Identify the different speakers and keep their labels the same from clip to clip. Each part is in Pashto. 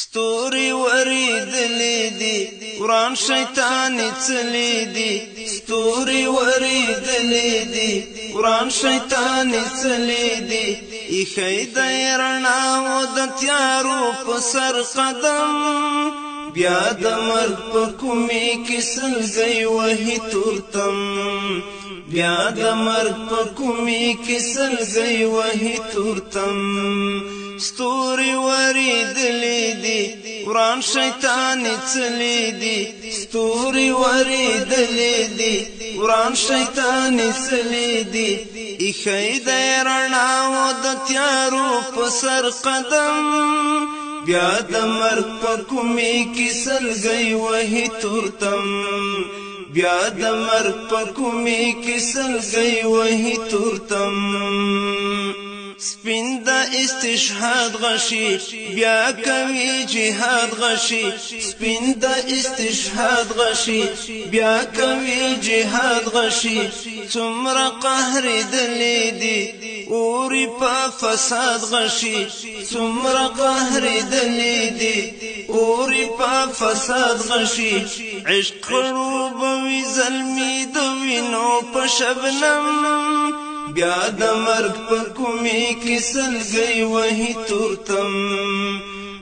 Speaker 1: ستوري وريدلې دي وران شیطان څلې دي ستوري وريدلې دي وران شیطان څلې دي ایخی د رڼا و د تیارو په سر قدم بیا د مرګ په کومې کې سلګۍ وهي تورتم بیا د مرګ په کومې کې سلګۍ وهي تورتم ستوري وريدلې دي وران شیطان څلې دي ستوري وريدلې دي وران شیطان څلې دي ایخی د رڼا و د تیارو په سر قدم بیا د مرګ په کومې کې سلګۍ وهي تورتم بیا د مرګ په کومې کې سلګۍ وهي تورتم سپین د استشهاد غشي بیا کوي جهاد غشي سپین د استشهاد غشي بیا کوي جهاد غشي څومره قهر دلې دي اوري په فساد غشي څومره قهر دلې دي اوري په فساد غشي عشق خړوبوي زلمي د وینو په شبنم بیا د مرګ په کومې کې سلګۍ وهي تورتم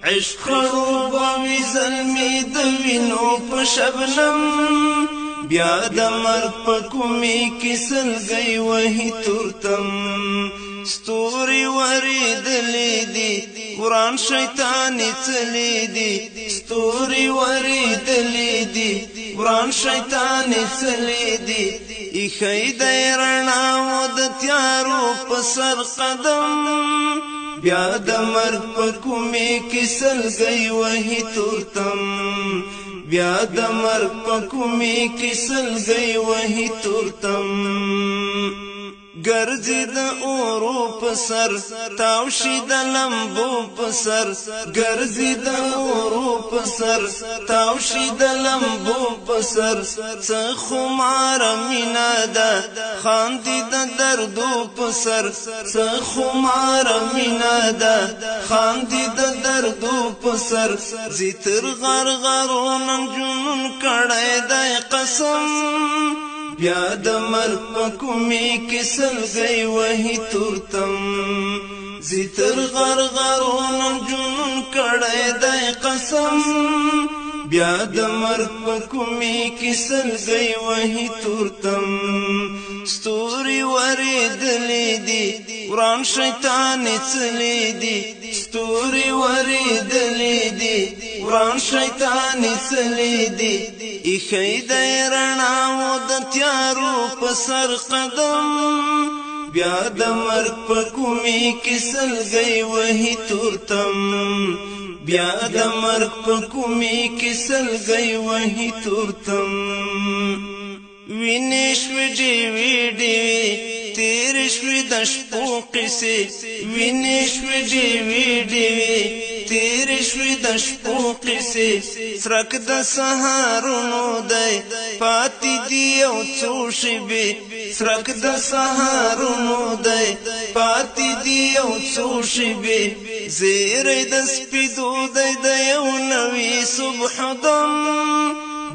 Speaker 1: عشق خړوبوي زلمي د وینو په شبنم بیا د مرګ په کومې کې سلګۍ وهي تورتم ستوري وريدلې دي وران شیطان څلې دي ستوري وريدلې دي وران شیطان څلې دي ایخی د رڼا و د تیارو په سر قدم بیا د مرګ په کومې کې سلګۍ وهي تورتم بیا د مرګ په کومې کې سلګۍ وهي تورتم ګرځي د اورو په سر تاو شي د لمبو په سر ګرځي د اورو په سر تاو شي د لمبو په سر څه خمار مینا ده خاندي د دردو په سر څه خمار مینا ده خاندي د دردو په سر زیتر غرغرون جنون کړه د قسم بیا د مرګ په کومې کې سلګۍ وهي تورتم زیتر غرغرون جنون کړه د قسم بیا د مرګ په کومې کې سلګۍ وهي تورتم ستوري وريدلې دي وران شیطان څلې دي ستوري وريدلې دي وران شیطان څلې دي ایخی د رڼا و د تیارو په سر قدم بیا د مرګ په کومې کې سلګۍ وهي تورتم بیا د مرګ په کومې کې سلګۍ وهي تورتم وینې شوې ډېوې ډېوې تېرې شوې د شپو قصې وینې شوې ډېوې ډېوې تیرې شوې د شپو قصې څرک د سهارونو دی پاتې دي یو څو شېبې څرک د سهارونو دی پاتې دي یو څو شېبې زیری د سپېدو دی د یو نوي صبح دم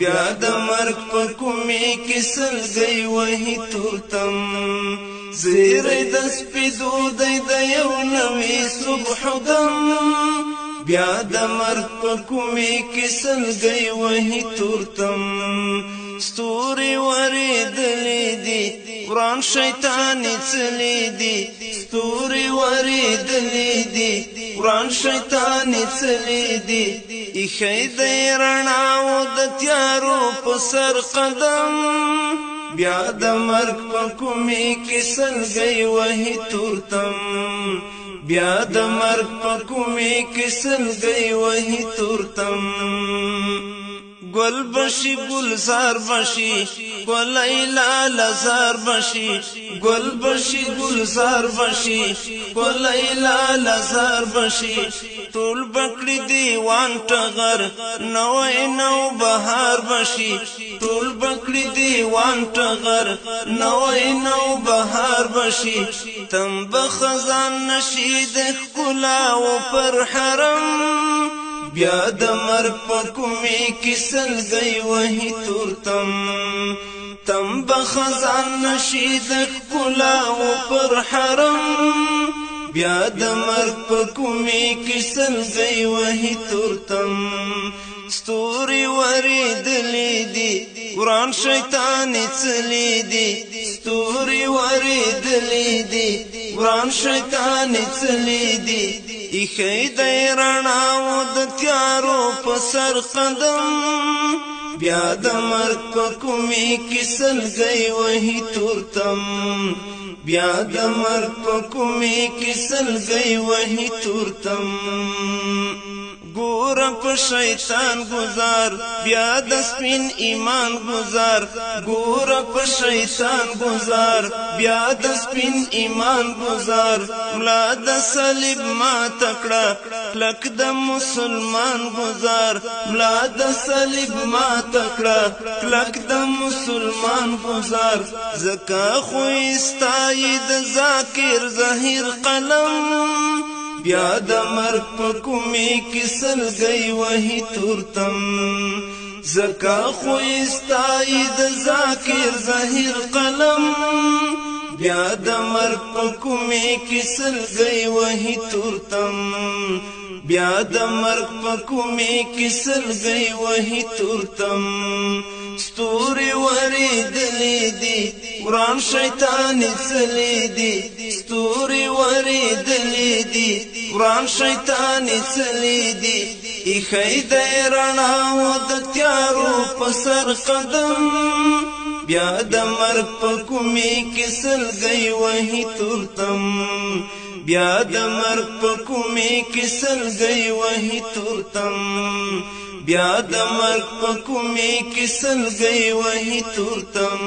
Speaker 1: بیا د مرګ په کومې کې سلګۍ وهي تورتم زیری د سپېدو دی د یو نوي صبح دم بیا د مرګ په کومې کې سلګۍ وهي تورتم ستوري وريدلې دي وران شیطان څلې دي ستوري وريدلې دي وران شیطان څلې دي ایخی د رڼا و د تیارو په سر قدم بیا د مرګ په کومې کې سلګۍ وهي تورتم بیا د مرګ په کومې کې سلګۍ وهي تورتم گل بشی گلزار بشی گلی لالزار بشی گل بشی گلزار بشی گلی لالزار بشی ټول بکړي دیوان ټغر نوې نو بهار بشي ټول بکړي دیوان ټغر نوې نو بهار بشي تم بخزان نشي د ښکلا او پر حرم بیا د مرګ په کومې کې سلګۍ وهي تورتم تم بخزان نشي د ښکلاو پر حرم بیا د مرګ په کومې کې سلګۍ وهي تورتم ستوري ورېدلې دي قرآن شیطان څلې دي ستوري ورېدلې دي قرآن شیطان څلې دي ایښی دی رڼاو د تیارو په سر قدم بیا د مرګ په کومې کې سلګۍ وهي تورتم بیا د مرګ په کومې کې سلګۍ وهي تورتم ګوره په شیطان گزار بیا د سپین ایمان گزار ګوره په شیطان گزار بیا د سپین ایمان گزار ملا د صلیب ما تکړه کلک د مسلمان گزار ملا د صلیب ما تکړه کلک د مسلمان گزار زکا خو استای د ذاکر ظاهر قلم بیا د مرګ په کومې کې سلګۍ وهي تورتم زکا خو استای د ذاکر ظاهر قلم بیا د مرګ په کومې کې سلګۍ وهي تورتم بیا د مرګ په کومې کې سلګۍ وهي تورتم ستوري ورېدلې دي قرآن شیطان څلې دي ستوري ورېدلې دي قرآن شیطان څلې دي ایښی دی رڼاو د تیارو په سر قدم بیا د مرګ په کومې کې سلګۍ وهي تورتم بیا د مرګ په کومې کې سلګۍ وهي تورتم بیا د مرګ په کومې کې سلګۍ وهي تورتم